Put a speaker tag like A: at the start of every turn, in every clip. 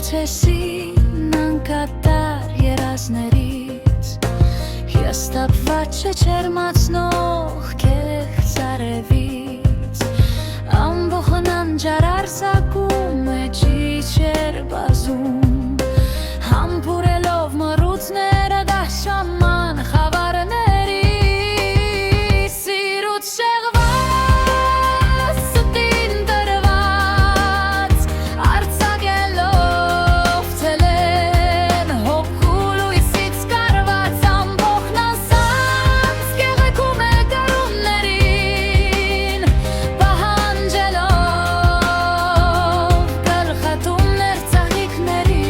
A: Ցեսին անկատար երազներից Հիաստապված չէ չերմացնող կեղծ արևից Ամբոխն անջարար սակում է ճիչեր բազում Համբուրելով մռութները դաշաման խավարների Սիրուց շեղված, ստին դրված Արձակելով թելեն հոգու լույսից կարված Ամբոխն անսանց կեղեքում է գարուններին Պահանջելով գլխատումներ ծաղիկների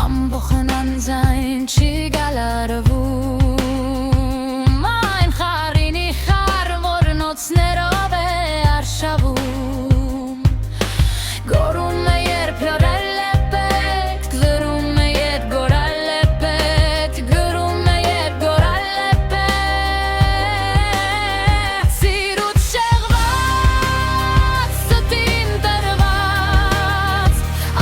A: Ամբոխն անձայն չի գալարվում Այն խարինի խար որնոցներով է արշավում Գորում է երբ լորել է պետք Գրում է երբ գորալ է պետք Գրում է երբ գորալ է պետք Սիրուց շեղված, ստին տրված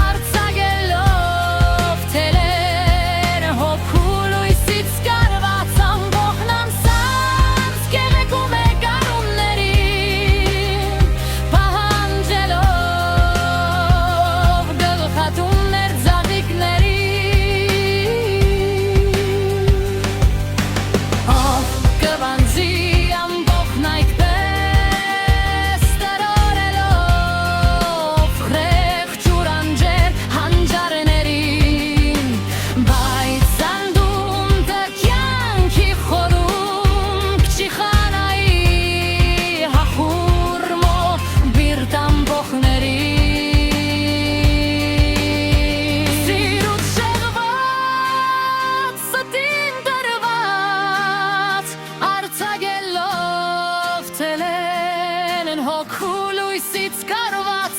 A: Արձակելով թելեր հոգու լույսից կարված Ամբոխն անսանց կեղեքում է գարուններին Պահանջելով գլխատումներ ծաղիկների Ով կվանձի ամբոխն այդպես տրորելով Խրեղ ջուրանջեր հանջարներին Բայց անդունտը կյանքի խորում Կչի խանայի հախուրմո բիրտ ամբոխների Սիրուց շեղված, ստին տրված Արձակելով թելեն հոգու լույսից կարված